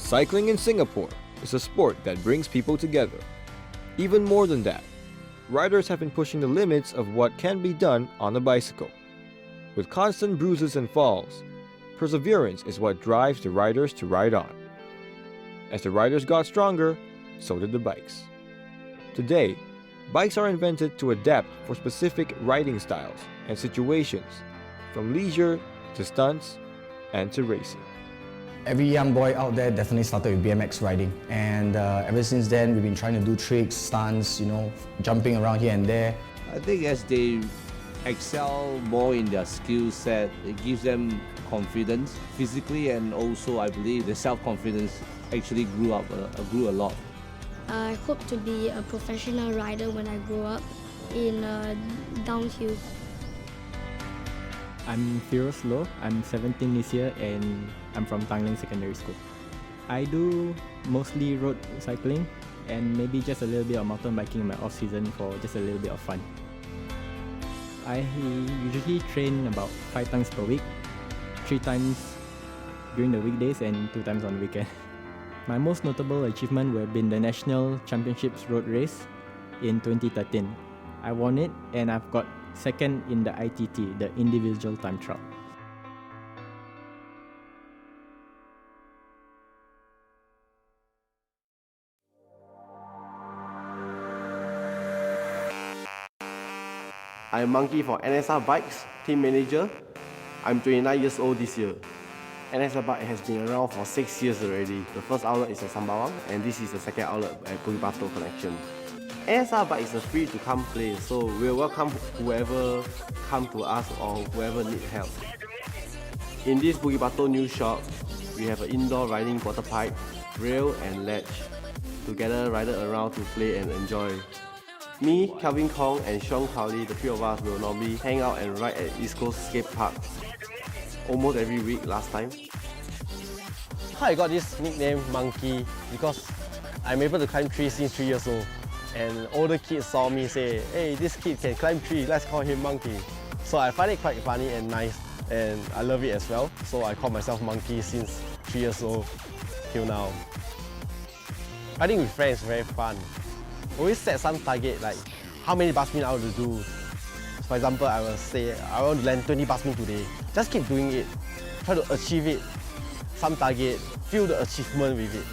Cycling in Singapore is a sport that brings people together. Even more than that, riders have been pushing the limits of what can be done on a bicycle. With constant bruises and falls, perseverance is what drives the riders to ride on. As the riders got stronger, so did the bikes. Today, bikes are invented to adapt for specific riding styles and situations, from leisure to stunts and to racing. Every young boy out there definitely started with BMX riding, and ever since then we've been trying to do tricks, stunts, jumping around here and there. I think as they excel more in their skill set, it gives them confidence physically, and also I believe the self-confidence actually grew a lot. I hope to be a professional rider when I grow up in downhill. I'm Firoz Loh, I'm 17 this year and I'm from Tanglin Secondary School. I do mostly road cycling and maybe just a little bit of mountain biking in my off season for just a little bit of fun. I usually train about 5 times per week, 3 times during the weekdays and 2 times on the weekend. My most notable achievement will have been the National Championships Road Race in 2013. I won it and I've got second in the ITT, the individual time trial. I'm Monkey for NSR Bikes, team manager. I'm 29 years old this year. NSR Bike has been around for 6 years already. The first outlet is at Sembawang, and this is the second outlet at Bukit Batok Connection. NSR Bike is a free to come place, so we'll welcome whoever come to us or whoever need help. In this Bukit Batok new shop, we have an indoor riding quarter pipe, rail and ledge. Together, rider around to play and enjoy. Me, Calvin Kong and Sean Cowley, the three of us will normally hang out and ride at East Coast Skate Park almost every week last time. How I got this nickname Monkey because I'm able to climb trees since 3 years old. And older kids saw me say, hey, this kid can climb trees, let's call him Monkey. So I find it quite funny and nice, and I love it as well. So I call myself Monkey since 3 years old till now. Riding with friends is very fun. Always set some target, like how many bus spin I want to do. For example, I will say, I want to land 20 bus spin today. Just keep doing it. Try to achieve it. Some target, feel the achievement with it.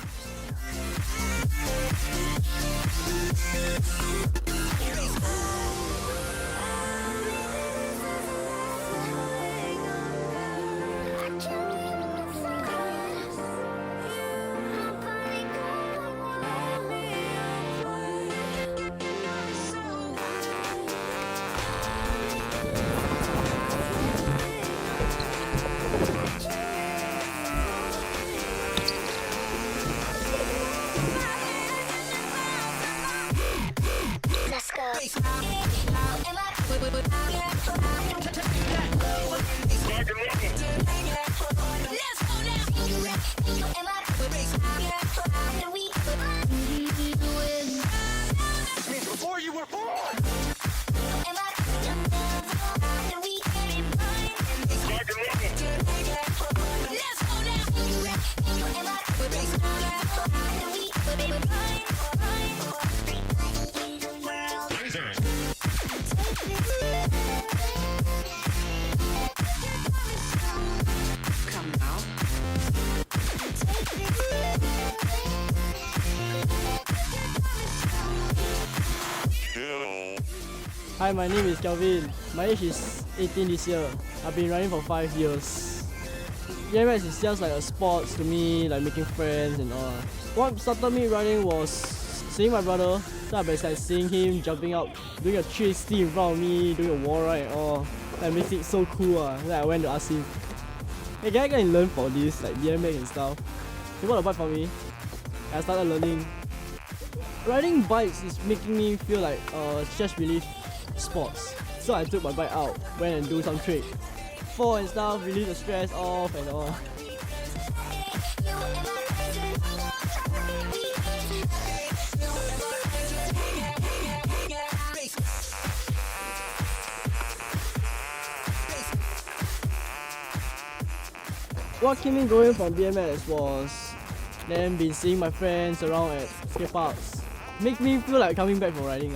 Hi, my name is Kelvin. My age is 18 this year. I've been riding for 5 years. BMX is just like a sport to me, like making friends and all. What started me riding was seeing my brother. So I was like seeing him jumping out, doing a 360 in front of me, doing a wall ride and all. That makes it so cool. Then I went to ask him, hey, can I go and learn for this, like BMX and stuff? He bought a bike for me. I started learning. Riding bikes is making me feel like stress relief sports. So I took my bike out, went and do some trick, fall and stuff, relieve the stress off and all. What kept me going from BMX was Then been seeing my friends around at skate parks. Make me feel like coming back for riding.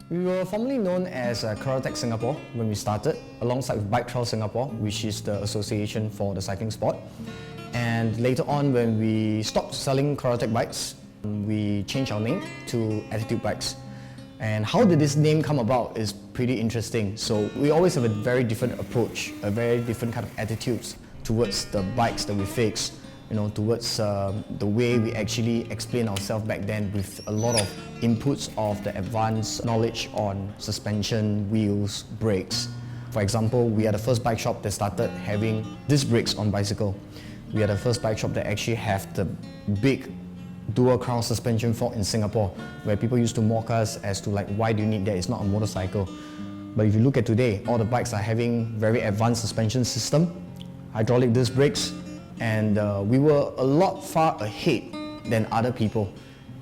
We were formerly known as Karatech Singapore when we started, alongside with Bike Trail Singapore, which is the association for the cycling sport. And later on, when we stopped selling Karatech bikes, we changed our name to Attitude Bikes. And how did this name come about is pretty interesting. So we always have a very different approach, a very different kind of attitudes towards the bikes that we fix, towards the way we actually explain ourselves back then, with a lot of inputs of the advanced knowledge on suspension, wheels, brakes. For example, we are the first bike shop that started having disc brakes on bicycle. We are the first bike shop that actually have the big dual crown suspension fork in Singapore, where people used to mock us as to why do you need that, it's not a motorcycle. But if you look at today, all the bikes are having very advanced suspension system, hydraulic disc brakes, and we were a lot far ahead than other people,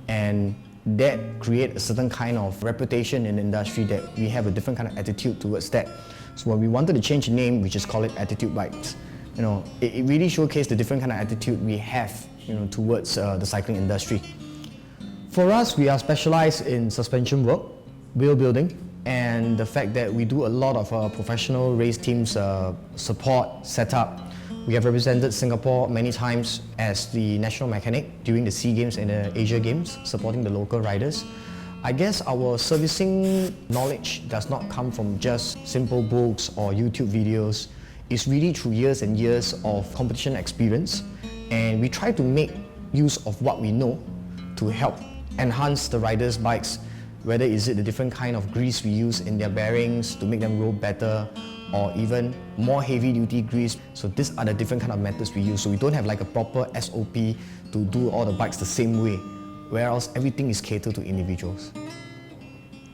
and that create a certain kind of reputation in the industry that we have a different kind of attitude towards that. So when we wanted to change the name, we just call it Attitude Bikes. It really showcased the different kind of attitude we have towards the cycling industry. For us, we are specialized in suspension work, wheel building, and the fact that we do a lot of professional race teams support, setup. We have represented Singapore many times as the national mechanic during the SEA Games and the Asia Games, supporting the local riders. I guess our servicing knowledge does not come from just simple books or YouTube videos. It's really through years and years of competition experience, and we try to make use of what we know to help enhance the riders' bikes, whether is it the different kind of grease we use in their bearings to make them roll better, or even more heavy duty grease. So these are the different kind of methods we use. So we don't have a proper SOP to do all the bikes the same way, whereas everything is catered to individuals.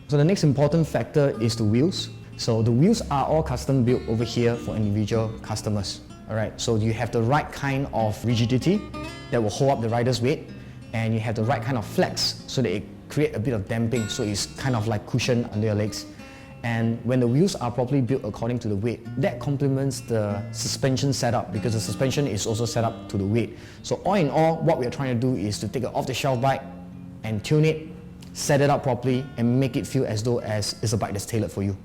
So the next important factor is the wheels. So the wheels are all custom built over here for individual customers. Alright, so you have the right kind of rigidity that will hold up the rider's weight, and you have the right kind of flex so that it create a bit of damping, so it's kind of like cushion under your legs. And when the wheels are properly built according to the weight, that complements the suspension setup, because the suspension is also set up to the weight. So all in all, what we are trying to do is to take an off-the-shelf bike and tune it, set it up properly, and make it feel as though it's a bike that's tailored for you.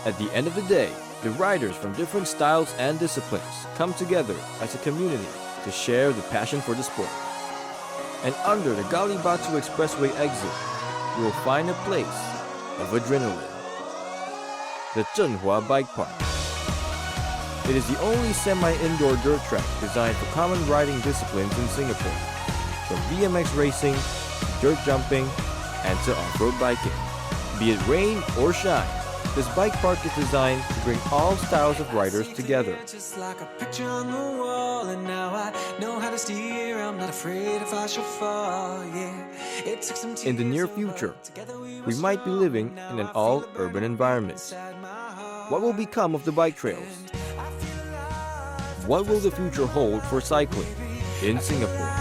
At the end of the day, the riders from different styles and disciplines come together as a community to share the passion for the sport. And under the Gali Batu Expressway exit, you will find a place of adrenaline. The Zhenhua Bike Park. It is the only semi-indoor dirt track designed for common riding disciplines in Singapore, from BMX racing, to dirt jumping, and to off-road biking. Be it rain or shine, this bike park is designed to bring all styles of riders together. Just like a picture on the wall, and now I know how to steer. I'm not afraid if I should fall. Yeah, it took some In the near future, we might be living in an all-urban environment. What will become of the bike trails? What will the future hold for cycling in Singapore?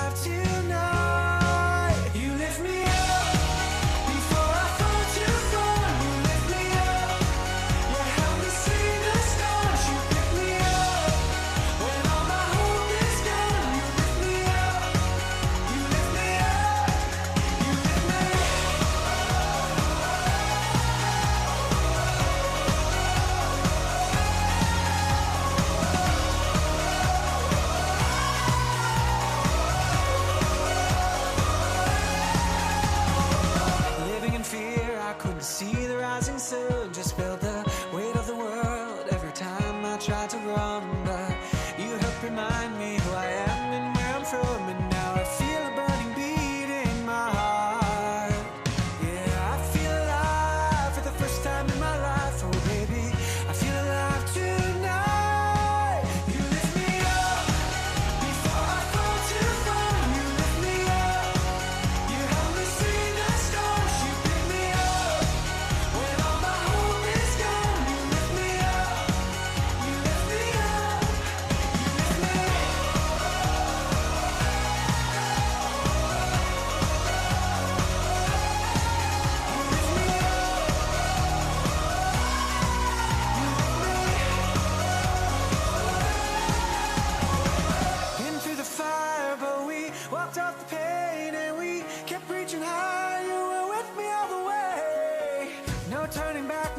See the rising sun, just felt the weight of the world every time I tried to run, but you helped remind me who I am and where I'm from, and now I feel a burning beat in my heart. Yeah, I feel alive for the first time in my life. Oh baby, I feel alive tonight. You lift me up before I fall too far. You lift me up, you help me see the stars. You pick me up when all my hope is gone. You lift me up, you lift me up, you lift me up. Been through the fire, but we walked off the pain, and we kept reaching high. You were with me all the way. No turning back